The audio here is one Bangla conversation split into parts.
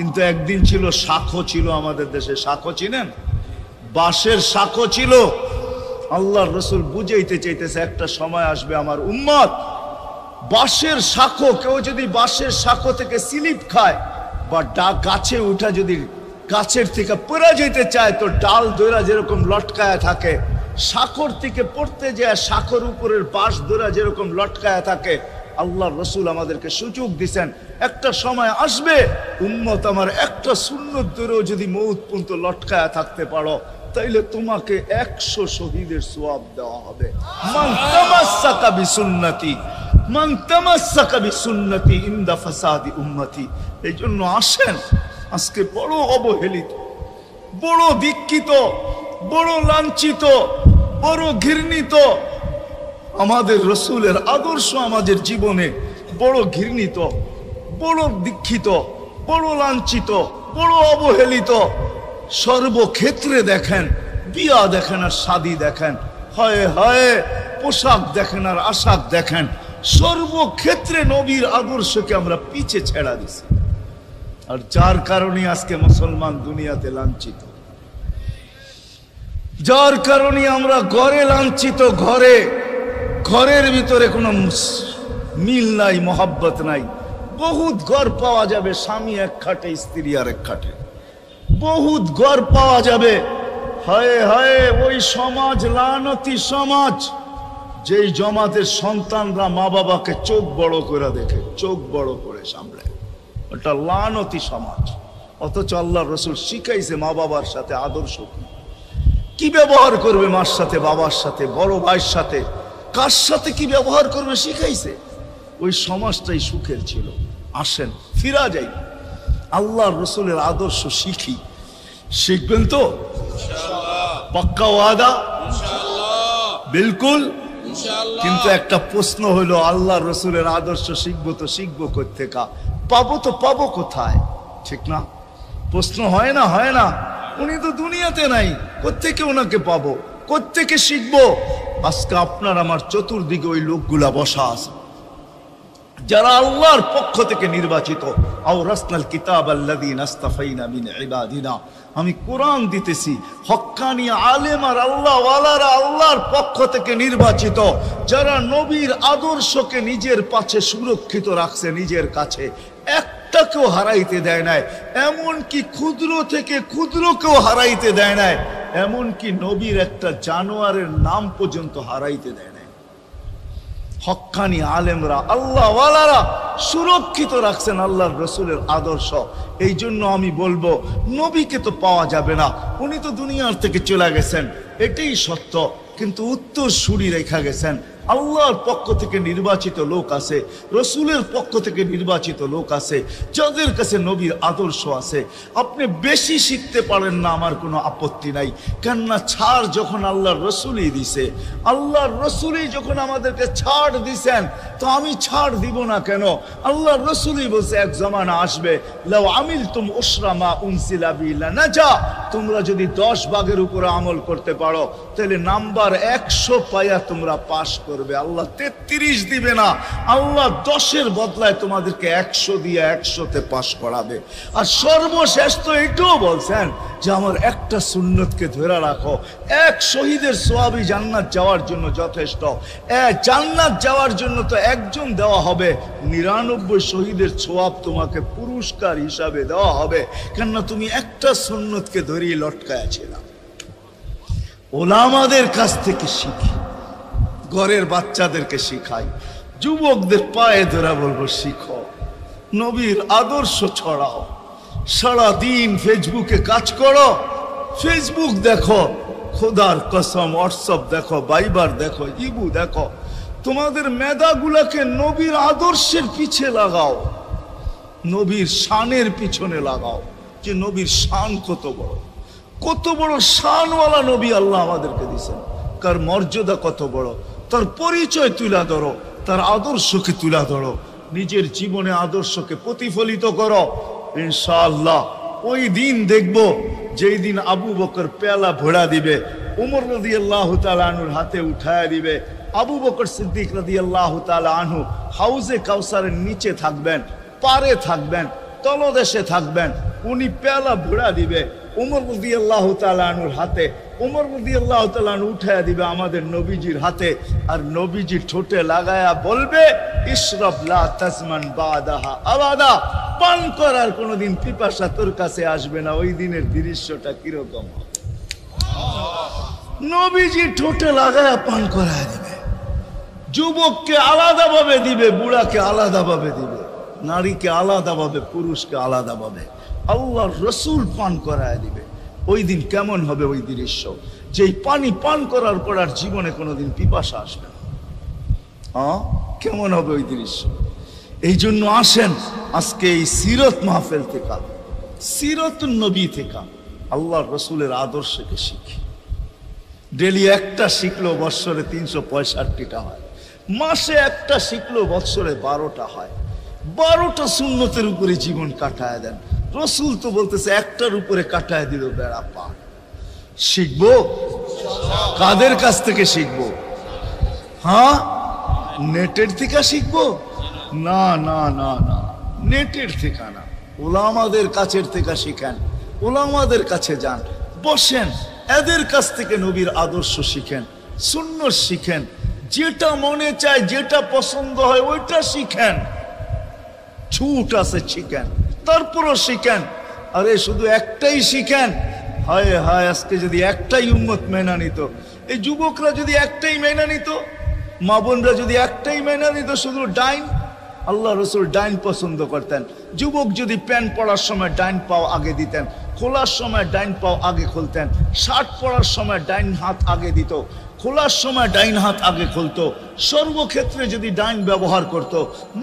কিন্তু একদিন ছিল শাখো ছিল আমাদের দেশে, শাখো চিনেন? বাঁশের শাখো ছিল। আল্লাহর রাসূল বুঝাইতে চাইতেছে একটা সময় আসবে আমার উম্মত বাঁশের শাখো, কেউ যদি বাঁশের শাখো থেকে স্লিপ খায় বা গাছে উঠা যদি গাছের থেকে পড়ে যেতে চায় তো ডাল দইরা যেরকম লটকায়া থাকে, শাখর থেকে পড়তে যায় শাখর উপরের বাঁশ দইরা যেরকম লটকায়া থাকে, আল্লাহর রাসূল আমাদেরকে সুযোগ দিবেন একটা সময় আসবে উম্মত আমার একটা সুন্নত ধরেও যদি মউত পর্যন্ত লটকায়া থাকতে পারো তাইলে তোমাকে 100 শহীদের সওয়াব দেওয়া হবে। মান তামাসসাকা বিসুন্নতি, মান তামাসসাকা বিসুন্নতি ইনদা ফাসাদি উম্মতি। এই জন্য আসেন, আজকে বড় অবহেলিত, বড় দীক্ষিত, বড় লাঞ্ছিত, বড় ঘৃণিত আমাদের রাসূলের আদর্শ আমাদের জীবনে, বড় ঘৃণিত, বড় দীক্ষিত, বড় লাঞ্ছিত, বড় অবহেলিত। সর্বক্ষেত্রে দেখেন, বিয়া দেখেন আর শাদী দেখেন, হয় হয় পোশাক দেখেন আর আশাক দেখেন, সর্বক্ষেত্রে নবীর আদর্শকে আমরা পিছে ছেড়া দিছি। আর যার কারণে আজকে মুসলমান দুনিয়াতে লাঞ্ছিত, যার কারণে আমরা ঘরে লাঞ্ছিত, ঘরের ভিতরে কোনো মিল নাই, মহব্বত নাই। বহুত ঘর পাওয়া যাবে স্বামী এক খাটে স্ত্রী আর এক খাটে, বহুত ঘর পাওয়া যাবে। হায় হায় ওই সমাজ লানতি সমাজ, যেই জমাতের সন্তানরা মা বাবাকে চোখ বড় করে দেখে, চোখ বড় করে সামলে, ওটা লানতি সমাজ। অথচ আল্লাহর রাসূল শিখাইছে মা বাবার সাথে আদর্শ কি ব্যবহার করবে, মার সাথে, বাবার সাথে, বড় ভাইয়ের সাথে, কার সাথে কি ব্যবহার করবে শিখাইছে। ওই সমাজটাই সুখের ছিল। আসেন ফিরা যাই, আল্লাহর রাসূলের আদর্শ শিখি। শিখবেন তো পাক্কা ওয়াদা? বিলকুল। কিন্তু একটা প্রশ্ন হলো, আল্লাহর রাসূলের আদর্শ শিখবো তো শিখবো কোত্থেকে, পাবো তো পাবো কোথায়? ঠিক না? প্রশ্ন হয় না? হয় না? উনি তো দুনিয়াতে নাই, কোত্থেকে ওনাকে পাবো, কোত্থেকে শিখবো? আজকে আপনার আমার চতুর্দিকে ওই লোকগুলা বসা আছে যারা আল্লাহর পক্ষ থেকে নির্বাচিত। আওরাসনাল কিতাব আল্লাযীনা ইসতাফাইনা মিন ইবাদিনা। আমি কোরআন দিতেছি, হক্কানি আলেম আর আল্লাহ ওয়ালারা আল্লাহর পক্ষ থেকে নির্বাচিত, যারা নবীর আদর্শকে নিজের পাশে সুরক্ষিত রাখছে, নিজের কাছে একটাকেও হারাইতে দেয় নাই, এমনকি ক্ষুদ্র থেকে ক্ষুদ্রকেও হারাইতে দেয় নাই, এমনকি নবীর একটা জানোয়ারের নাম পর্যন্ত হারাইতে দেয় নাই। হক্কানি আলেমরা আল্লাহ ওয়ালারা সুরক্ষিত রাখছেন আল্লাহর রাসূলের আদর্শ। এই জন্য আমি বলবো, নবীকে তো পাওয়া যাবে না, উনি তো দুনিয়ার থেকে চলে গেছেন, এটাই সত্য, কিন্তু উত্তর সুরি রেখা গেছেন। আল্লাহর পক্ষ থেকে নির্বাচিত লোক আছে, রাসূলের পক্ষ থেকে নির্বাচিত লোক আছে, যাদের কাছে নবীর আদর্শ আছে। আপনি বেশি শিখতে পারেন না, আমার কোনো আপত্তি নাই, কেননা ছাড় যখন আল্লাহর রাসূলই দিছে, আল্লাহর রাসূলই যখন আমাদেরকে ছাড় দিছেন, তো আমি ছাড় দিব না কেন? আল্লাহর রাসূলই বলছে এক জামানা আসবে, লাউ আমিলতুম উশরা মা উনসিলা বি লানাজা, তোমরা যদি 10 ভাগের উপরে আমল করতে পারো তাহলে নাম্বার 100 পাইয়া তোমরা পাস করবে। আল্লাহ 33 দিবে না, আল্লাহ 10-এর বদলায় তোমাদেরকে 100 দিয়ে 100-তে পাস করাবে। আর সর্বশেষ তো এটাও বলছেন যে আমার একটা সুন্নতকে ধরে রাখো, এক শহীদের সওয়াবই জান্নাত যাওয়ার জন্য যথেষ্ট। জান্নাত যাওয়ার জন্য তো একজন দেওয়া হবে, 99 শহীদের সওয়াব তোমাকে পুরস্কার হিসাবে দেওয়া হবে, কেননা তুমি একটা সুন্নতকে ধরেই লটকায়া ছিল। ওলামাদের কাছ থেকে শিখি, ঘরের বাচ্চাদেরকে শিখাই, যুবকদের পায়ে ধরা বলবো শিখো, নবীর আদর্শ ছড়াও। সারাদিন ফেসবুকে কাজ করো, ফেসবুক দেখো, খোদার কসম হোয়াটসঅ্যাপ দেখো, ভাইবার দেখো, ইবু দেখো, তোমাদের মেধাগুলাকে নবীর আদর্শের পিছে লাগাও, নবীর শানের পিছনে লাগাও, যে নবীর শান কত বড়, কত বড় শানওয়ালা নবী আল্লাহ আমাদেরকে দিয়েছেন, কার মর্যাদা কত বড়, তার পরিচয় তুলে ধরো, তার আদর্শকে তুলে ধরো, নিজের জীবনে আদর্শকে প্রতিফলিত করো। ইনশাআল্লাহ ওই দিন দেখবো যেই দিন আবু বকর পেয়ালা ভরা দিবে, উমর রাদিয়াল্লাহু তাআলা আনহুর হাতে উঠায়া দিবে, আবু বকর সিদ্দিক রাদিয়াল্লাহু তাআলা আনহু হাউজে কাউসারের নিচে থাকবেন, পারে থাকবেন, তলদেশে থাকবেন, উনি পেয়ালা ভরা দিবে উমর রাদিয়াল্লাহু তাআলা আনহুর হাতে, উমর রাদিয়াল্লাহু তাআলা আনহু উঠায়া দিবে আমাদের নবীজির হাতে, আর নবীজি ঠোঁটে লাগায়া বলবে ইশরাব লা তাজমান বাদাহা আবাদা, পান করার কোনোদিন পিপাসা তোর কাছে আসবে না। ওই দিনের দৃশ্যটা কিরকম হবে? নবীজি ঠোঁটে লাগায়া পান করায় দিবে, যুবককে আলাদাভাবে দিবে, বুড়াকে আলাদাভাবে দিবে, নারীকে আলাদাভাবে, পুরুষকে আলাদাভাবে আল্লাহর রসুল পান করায় দিবে। ওই দিন কেমন হবে ওই দৃশ্য? যেই পানি পান করার পর আর জীবনে কোনোদিন পিপাসা আসবে না। কেমন হবে ওই দৃশ্য? এই জন্য আসেন আজকে এই সিরত মাহফিল থেকে, সিরতুন নবী থেকে আল্লাহর রসুলের আদর্শকে শিখি। ডেলি একটা শিখলো বৎসরে 365টা হয়, মাসে একটা শিখলো বৎসরে 12টা হয়। 12টা সুন্নতের উপরে জীবন কাটায় দেন। রসুল তো বলতেছে একটার উপরে কাটায় দিল বেড়া পার। শিখবো কাদের কাছ থেকে শিখবো? নেটের থেকে শিখবো? না না না না, নেটের থেকে না, ওলামাদের কাছের থেকে শিখেন। ওলামাদের কাছে যান, বসেন, এদের কাছ থেকে নবীর আদর্শ শিখেন, সুন্নত শিখেন। যেটা মনে চায়, যেটা পছন্দ হয় ওইটা শিখেন। ছুট আছে শিখেন, তারপরও শিখেন। আরে শুধু একটাই শিখেন, হায় হায় আজকে যদি একটাই উম্মত মেনা নিত, এই যুবকরা যদি একটাই মেনা নিত, মা বোনরা যদি একটাই মেনা নিত, শুধু ডাইন। আল্লাহ রসুল ডাইন পছন্দ করতেন। যুবক যদি প্যান্ট পরার সময় ডাইন পাও আগে দিতেন, খোলার সময় ডাইন পাও আগে খুলতেন, শার্ট পরার সময় ডাইন হাত আগে দিত, খোলার সময় ডাইন হাত আগে খুলতো। সর্বক্ষেত্রে যদি ডাইন ব্যবহার করত,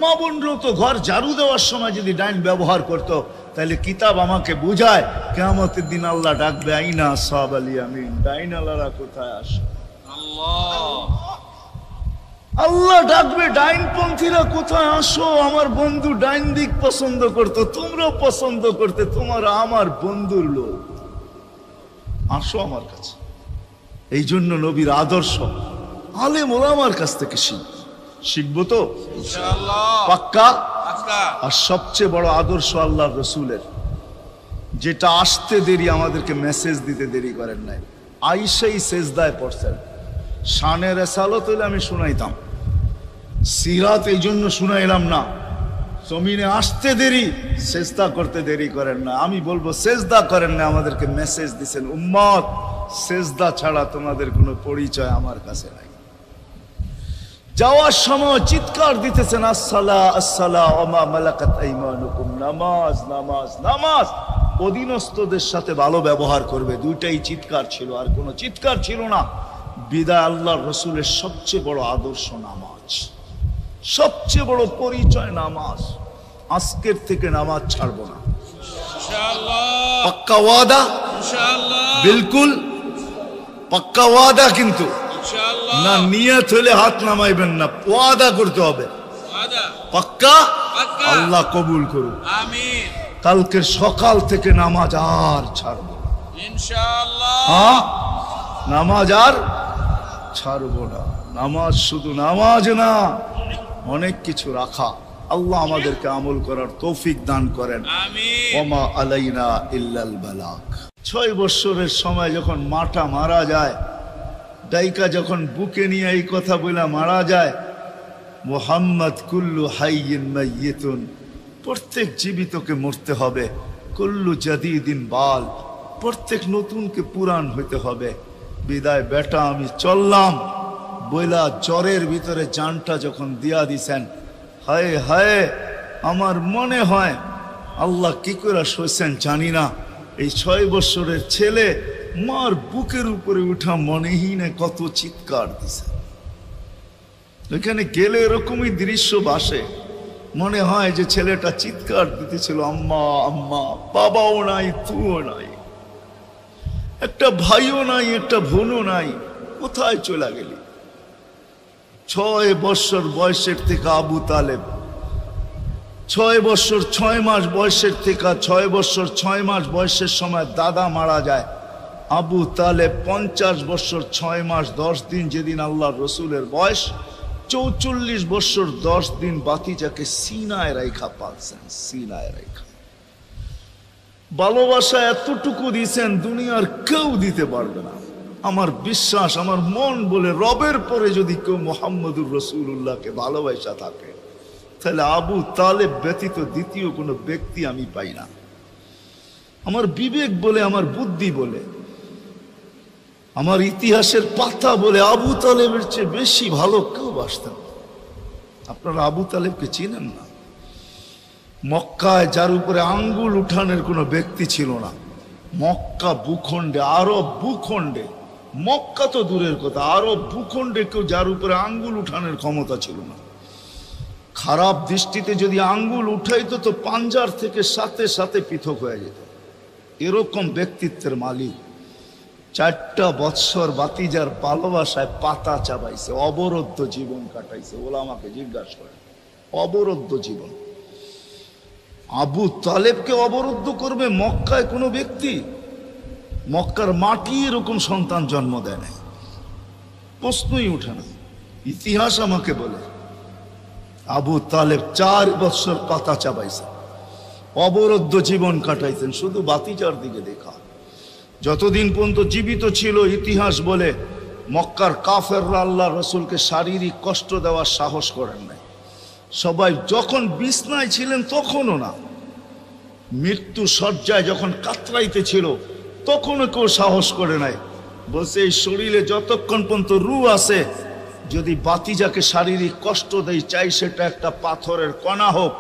মা বোনরাও তো ঘর ঝাড়ু দেওয়ার সময় যদি ডাইন ব্যবহার করত, তাহলে কিতাব আমাকে বুঝায় কিয়ামতের দিন আল্লাহ ডাকবে আইনা আসহাব আল ইয়ামিন, ডাইন আলারা কোথায় আসে? আল্লাহ ডাকবে ডাইনপন্থীরা কোথায় আসো? আমার বন্ধু ডাইন দিক পছন্দ করতো, তোমরাও পছন্দ করতে, তোমরা আমার বন্ধুর লোক, আসো আমার কাছে। এই জন্য নবীর আদর্শ আলেম ওলামার কাছ থেকে শিখবো তো পাক্কা। আর সবচেয়ে বড় আদর্শ আল্লাহ রসুলের, যেটা আসতে দেরি, আমাদেরকে মেসেজ দিতে দেরি করেন নাই। আইসাই সেজদায় পড়ছেন, শানের রেসালত হইলে আমি শুনাইতাম, সিরাত এই জন্য শুনাইলাম না। জমিনে আসতে দেরি, সেজদা করতে দেরি করেন না। আমি বলবো সেজদা করেন না, আমাদেরকে মেসেজ দিছেন উম্মত সেজদা ছাড়া তোমাদের কোনো পরিচয় আমার কাছে নাই। যাওয়ার সময় চিৎকার দিতেছেন আসসালা আসসালা ওমা মালাকাত আইমানুকুম, নামাজ নামাজ নামাজ। অধীনস্থদের সাথে ভালো ব্যবহার করবে, দুইটাই চিৎকার ছিল, আর কোনো চিৎকার ছিল না। বিদায় আল্লাহর রসুলের সবচেয়ে বড় আদর্শ নামাজ, সবচেয়ে বড় পরিচয় নামাজ। আজকের থেকে নামাজ ছাড়বো না, পাক্কা ওয়াদা, বিলকুল পাক্কা ওয়াদা। কিন্তু না নিয়ত হলে হাত নামাইবেন না, ওয়াদা করতে হবে পাক্কা। আল্লাহ কবুল করুন, কালকে সকাল থেকে নামাজ আর ছাড়বো না ইনশাআল্লাহ। নামাজ আর ছাড়বো না। নামাজ শুধু নামাজ না, অনেক কিছু রাখা। আল্লাহ আমাদেরকে আমল করার তৌফিক দান করেন। ওমা আলাইনা ইল্লাল বালাগ। 6 বছরের সময় যখন মাটা মারা যায়, ডাইকা যখন বুকে নিয়ে এই কথা বলে মারা যায়, মুহাম্মদ কুল্লু হাইয়িন মাইয়িতুন, প্রত্যেক জীবিতকে মরতে হবে। কুল্লু জাদিদিন বাল, প্রত্যেক নতুনকে পুরান হইতে হবে। বিদায় বেটা আমি চললাম বইলা জ্বরের ভিতরে জানটা যখন দিয়া দিছেন, হায় হায় আমার মনে হয় আল্লাহ কি করে সইছেন জানি না। এই 6 বছরের ছেলে মার বুকের উপরে উঠা মনেই না কত চিৎকার দিছে। এখানে গেলে এরকমই দৃশ্য ভাসে, মনে হয় যে ছেলেটা চিৎকার দিতেছিল আম্মা আম্মা। বাবাও নাই, তুও নাই, একটা ভাইও নাই, একটা বোনও নাই, কোথায় চলে গেলি? 6 বছর বয়সের থেকে আবু তালেব, 6 বছর 6 মাস বয়সের থেকে 6 বছর 6 মাস বয়সের সময় দাদা মারা যায়। আবু তালেব 50 বছর 6 মাস 10 দিন, যেদিন আল্লাহ রসুলের বয়স 44 বছর 10 দিন, বাতিজাকে সিনায় রাইখা পালছেন, সিনায় রাইখা। ভালোবাসা এতটুকু দিয়েছেন দুনিয়ার কেউ দিতে পারবে না। আমার বিশ্বাস, আমার মন বলে রবের পরে যদি কেউ মুহাম্মদুর রাসূলুল্লাহকে ভালোবাসা থাকে, তাহলে আবু তালেব ব্যতীত দ্বিতীয় কোনো ব্যক্তি আমি পাই না। আমার বিবেক বলে, আমার বুদ্ধি বলে, আমার ইতিহাসের পাতা বলে আবু তালেবের চেয়ে বেশি ভালো কেউ বাসতেন। আপনারা আবু তালেবকে চিনেন না? মক্কায় যার উপরে আঙ্গুল উঠানের কোনো ব্যক্তি ছিল না। মক্কা ভূখণ্ডে, আরব ভূখণ্ডে, মক্কা তো দূরের কথা, আরব ভূখণ্ডে কেউ যার উপরে আঙ্গুল উঠানের ক্ষমতা ছিল না। খারাপ দৃষ্টিতে যদি আঙ্গুল উঠাইতো তো পাঞ্জার থেকে সাথে সাথে পৃথক হয়ে যেত। এরকম ব্যক্তিত্বের মালিক। 4টা বৎসর বাতিজার ভালোবাসায় পাতা চাবাইছে, অবরুদ্ধ জীবন কাটাইছে। ওলামাকে জিজ্ঞাসা করে, অবরুদ্ধ জীবন। আবু তালেবকে অবরুদ্ধ করবে মক্কায় কোনো ব্যক্তি? মক্কার মাটি এরকম সন্তান জন্ম দেয় নাই, প্রশ্নই উঠে না। ইতিহাস আমাকে বলে আবু তালেব 4 বৎসর পাতা চাবাইছে, অবরুদ্ধ জীবন কাটাইছেন। শুধু বাতিজার দিকে দেখা, যতদিন পর্যন্ত জীবিত ছিল ইতিহাস বলে মক্কার কাফেররা আল্লাহ রসুলকে শারীরিক কষ্ট দেওয়ার সাহস করেন নাই। সবাই যখন বিছনায় ছিলেন তখনও না, মৃত্যু শয্যায় যখন কাতরাইতে ছিল তখনও কেউ সাহস করে নাই। বলছে এই শরীরে যতক্ষণ পর্যন্ত রূহ আছে, যদি বাতিজাকে শারীরিক কষ্ট দেয়, চাই সেটা একটা পাথরের কণা হোক,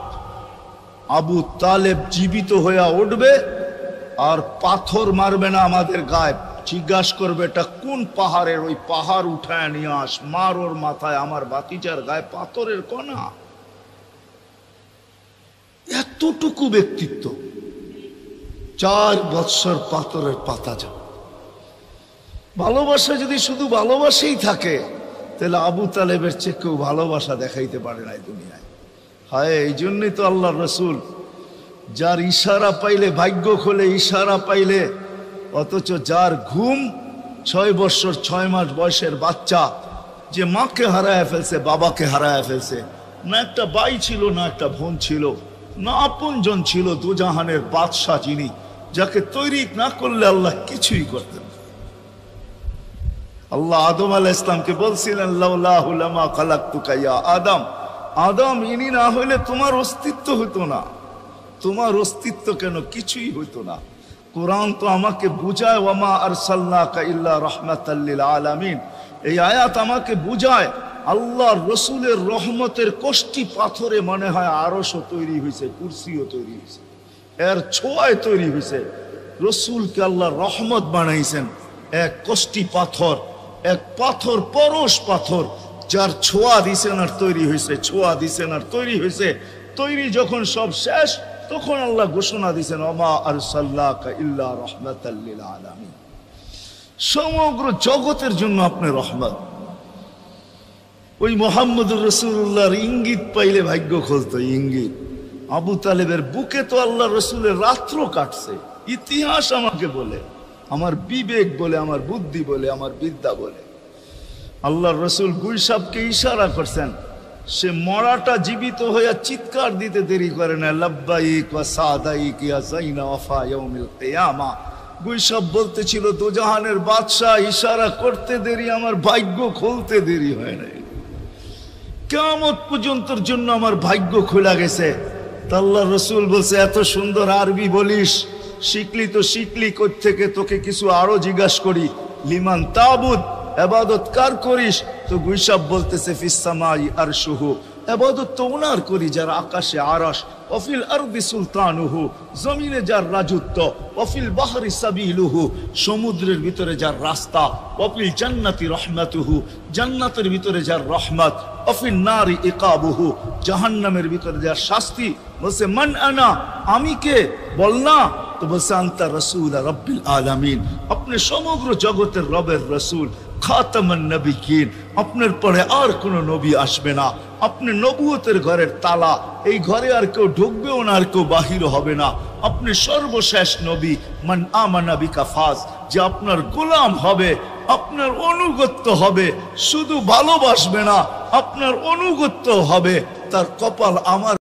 আবু তালেব জীবিত হয়ে উঠবে আর পাথর মারবে না আমাদের গায়ে। জিজ্ঞাসা করবে এটা কোন পাহাড়ের, ওই পাহাড় উঠায় নিয়ে আস, মার ওর মাথায়, আমার বাতিজার গায়ে পাথরের কণা। এতটুকু ব্যক্তিত্ব, 4 বৎসর পাথরের পাতা যা। ভালোবাসা যদি শুধু ভালোবাসাই থাকে, তাহলে আবু তালেবের চেয়ে কেউ ভালোবাসা দেখাইতে পারে নাই দুনিয়ায়। হায়, এই জন্যই তো আল্লাহ রসুল, যার ইশারা পাইলে ভাগ্য খোলে, ইশারা পাইলে, অথচ যার ঘুম 6 বৎসর 6 মাস বয়সের বাচ্চা, যে মাকে হারায় ফেলছে, বাবাকে হারায় ফেলছে, না একটা ভাই ছিল, না একটা বোন ছিল, না আপনজন ছিল, দুজাহানের বাদশাহ যিনি, যাকে তৈরি না করলে আল্লাহ কিছুই করতেন না। আল্লাহ আদম আলাইহিস সালামকে বলছিলেন লাউলাহু লামা খালাকতুকা ইয়া আদম, আদম ইনি না হইলে তোমার অস্তিত্ব হতো না। তোমার অস্তিত্ব কেন, কিছুই হইতো না। কোরআন তো আমাকে বুঝায় ওয়ামা আরসালনাকা ইল্লা রাহমাতাল লিল আলামিন। এই আয়াত আমাকে বুঝায় আল্লাহর রসুলের রহমতের কোষ্টি পাথরে মনে হয় আরশও তৈরি হয়েছে, কুরসিও তৈরি হয়েছে, এর ছোঁয়ায় তৈরি হয়েছে। রসুলকে আল্লাহ রহমত বানাইছেন, এক কোষ্টি পাথর, এক পাথর, পরশ পাথর, যার ছোঁয়া দিছেন আর তৈরি হয়েছে, ছোঁয়া দিছেন আর তৈরি হয়েছে। তৈরি যখন সব শেষ, তখন আল্লাহ ঘোষণা দিছেন ওমা আরসালনাকা ইল্লা রাহমাতাল লিল আলামিন। সমগ্র জগতের জন্য আপনি রহমত। ওই মুহাম্মদুর রাসূলুল্লাহর ইঙ্গিত পাইলে ভাগ্য খুলতো, ইঙ্গিত। আবু তালেবের বুকে তো আল্লাহ রসুলের রাত্র কাটছে। ইতিহাস আমাকে বলে, আমার বিবেক বলে, আমার বুদ্ধি বলে, আমার বিদ্যা বলে। আল্লাহ রসুল গুলশাবকে ইশারা করছেন, সে মরাটা জীবিত হইয়া চিৎকার দিতে দেরি করে না, লাব্বাইক ওয়া সাদাইক ইয়া যাইনা ওয়াফা ইয়াউমিল কিয়ামা। গুলশাব বলতেছিল দুজাহানের বাদশাহ, ইশারা করতে দেরি, আমার ভাগ্য খুলতে দেরি হয় নাই, কিয়ামত পর্যন্তর জন্য আমার ভাগ্য খোলা গেছে। আল্লাহ রসুল বলছে এত সুন্দর আরবি বলিস, শিখলি তো শিখলি কোত্থেকে, তোকে কিছু আরো জিজ্ঞাসা করি, লিমান তাবুদ, ইবাদত কার করিস? তো গুইসাব বলতেছে ফিস সামাই আরশুহু, ইবাদত তো ওনার করি যার আকাশে আরশ, ওয়াফিল আরদি সুলতানুহু, জমিনে যার রাজত্ব, ওয়াফিল বাহরি সাবিলুহু, সমুদ্রের ভিতরে যার রাস্তা, ওয়াফিল জান্নাতি রহমাতুহু, জান্নাতের ভিতরে যার রহমত, ওয়াফিল নারি ইকাবুহু, জাহান্নামের ভিতরে যার শাস্তি। বলছে মান আনা, আমি কে? বল না। তো বলছে আনতা রাসূল রাব্বিল আলামিন, আপনি সমগ্র জগতের রবের রসুল, খাতামান নবিয়্যিন, আপনার পরে আর কোন নবী আসবে না, আপনি নবুয়তের ঘরের তালা, এই ঘরে আর কেউ ঢুকবেও না, আর কেউ বাহির হবে না, আপনি সর্বশেষ নবী। মান আমানা বিকা ফাজ, যে আপনার গোলাম হবে, আপনার অনুগত্য হবে, শুধু ভালোবাসবে না, আপনার অনুগত্য হবে, তার কপাল আমার